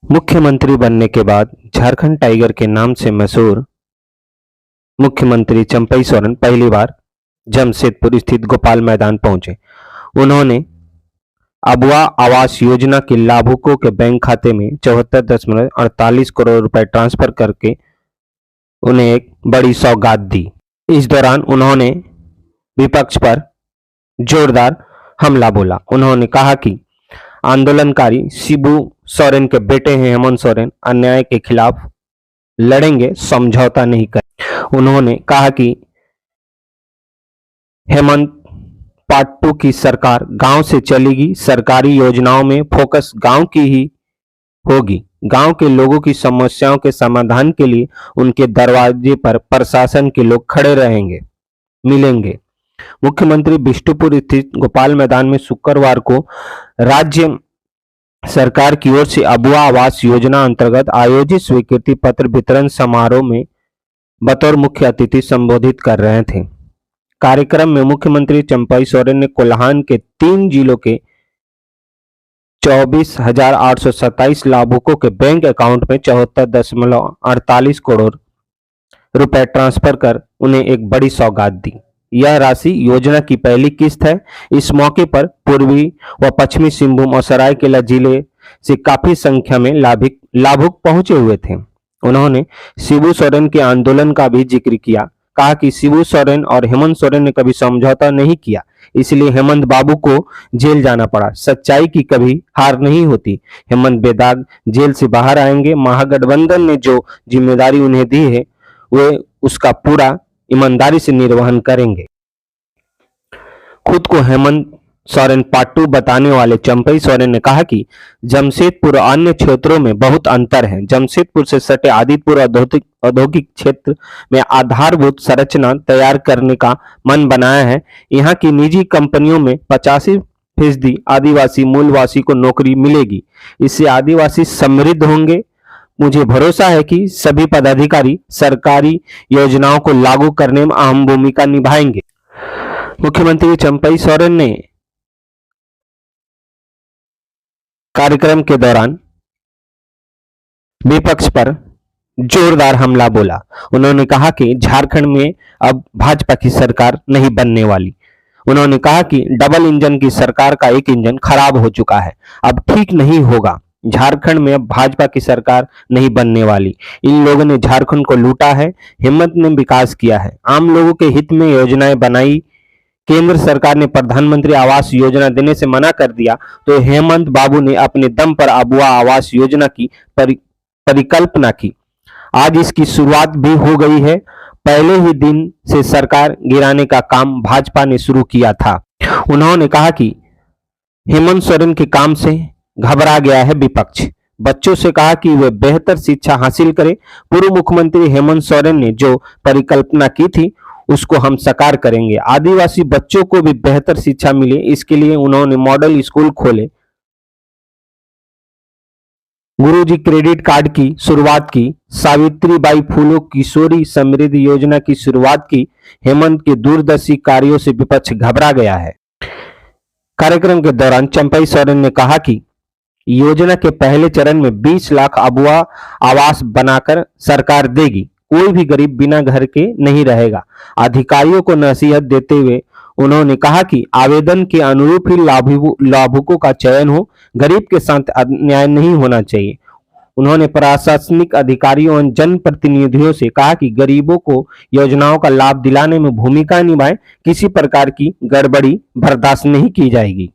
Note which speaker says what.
Speaker 1: मुख्यमंत्री बनने के बाद झारखंड टाइगर के नाम से मशहूर मुख्यमंत्री चंपई सोरेन पहली बार जमशेदपुर स्थित गोपाल मैदान पहुंचे। उन्होंने अबुआ आवास योजना के लाभुकों के बैंक खाते में 74.48 करोड़ रुपए ट्रांसफर करके उन्हें एक बड़ी सौगात दी। इस दौरान उन्होंने विपक्ष पर जोरदार हमला बोला। उन्होंने कहा कि आंदोलनकारी शिबू सोरेन के बेटे हैं हेमंत सोरेन, अन्याय के खिलाफ लड़ेंगे, समझौता नहीं करेंगे। उन्होंने कहा कि हेमंत पार्ट 2 की सरकार गांव से चलेगी, सरकारी योजनाओं में फोकस गांव की ही होगी, गांव के लोगों की समस्याओं के समाधान के लिए उनके दरवाजे पर प्रशासन के लोग खड़े रहेंगे मिलेंगे। मुख्यमंत्री बिष्टुपुर स्थित गोपाल मैदान में शुक्रवार को राज्य सरकार की ओर से अबुआ आवास योजना अंतर्गत आयोजित स्वीकृति पत्र वितरण समारोह में बतौर मुख्य अतिथि संबोधित कर रहे थे। कार्यक्रम में मुख्यमंत्री चंपई सोरेन ने कोल्हान के 3 जिलों के 24,827 लाभुकों के बैंक अकाउंट में 74.48 करोड़ रुपए ट्रांसफर कर उन्हें एक बड़ी सौगात दी। यह राशि योजना की पहली किस्त है। इस मौके पर पूर्वी व पश्चिमी सिंहभूम और सरायकेला जिले से काफी संख्या में लाभुक पहुंचे हुए थे। उन्होंने शिबू सोरेन के आंदोलन का भी जिक्र किया। कहा कि शिबू सोरेन और हेमंत सोरेन ने कभी समझौता नहीं किया, इसलिए हेमंत बाबू को जेल जाना पड़ा। सच्चाई की कभी हार नहीं होती। हेमंत बेदाग जेल से बाहर आएंगे। महागठबंधन ने जो जिम्मेदारी उन्हें दी है वे उसका पूरा ईमानदारी से निर्वहन करेंगे। खुद को हेमंत सोरेन पार्ट 2 बताने वाले चंपई सोरेन ने कहा कि जमशेदपुर और अन्य क्षेत्रों में बहुत अंतर है। जमशेदपुर से सटे आदिपुर औद्योगिक क्षेत्र में आधारभूत संरचना तैयार करने का मन बनाया है। यहाँ की निजी कंपनियों में 85% आदिवासी मूलवासी को नौकरी मिलेगी। इससे आदिवासी समृद्ध होंगे। मुझे भरोसा है कि सभी पदाधिकारी सरकारी योजनाओं को लागू करने में अहम भूमिका निभाएंगे। मुख्यमंत्री चंपई सोरेन ने कार्यक्रम के दौरान विपक्ष पर जोरदार हमला बोला। उन्होंने कहा कि झारखंड में अब भाजपा की सरकार नहीं बनने वाली। उन्होंने कहा कि डबल इंजन की सरकार का एक इंजन खराब हो चुका है, अब ठीक नहीं होगा। झारखंड में अब भाजपा की सरकार नहीं बनने वाली। इन लोगों ने झारखंड को लूटा है, हेमंत ने विकास किया है, आम लोगों के हित में योजनाएं बनाई। केंद्र सरकार ने प्रधानमंत्री आवास योजना देने से मना कर दिया तो हेमंत बाबू ने अपने दम पर अबुआ आवास योजना की परिकल्पना की। आज इसकी शुरुआत भी हो गई है। पहले ही दिन से सरकार गिराने का काम भाजपा ने शुरू किया था। उन्होंने कहा कि हेमंत सोरेन के काम से घबरा गया है विपक्ष। बच्चों से कहा कि वे बेहतर शिक्षा हासिल करें। पूर्व मुख्यमंत्री हेमंत सोरेन ने जो परिकल्पना की थी उसको हम साकार करेंगे। आदिवासी बच्चों को भी बेहतर शिक्षा मिले, इसके लिए उन्होंने मॉडल स्कूल खोले। गुरुजी क्रेडिट कार्ड की शुरुआत की। सावित्रीबाई फूलो किशोरी समृद्धि योजना की शुरुआत की। हेमंत के दूरदर्शी कार्यों से विपक्ष घबरा गया है। कार्यक्रम के दौरान चंपई सोरेन ने कहा कि योजना के पहले चरण में 20 लाख अबुआ आवास बनाकर सरकार देगी। कोई भी गरीब बिना घर के नहीं रहेगा। अधिकारियों को नसीहत देते हुए उन्होंने कहा कि आवेदन के अनुरूप ही लाभुकों का चयन हो, गरीब के साथ अन्याय नहीं होना चाहिए। उन्होंने प्रशासनिक अधिकारियों और जनप्रतिनिधियों से कहा कि गरीबों को योजनाओं का लाभ दिलाने में भूमिका निभाएं, किसी प्रकार की गड़बड़ी बर्दाश्त नहीं की जाएगी।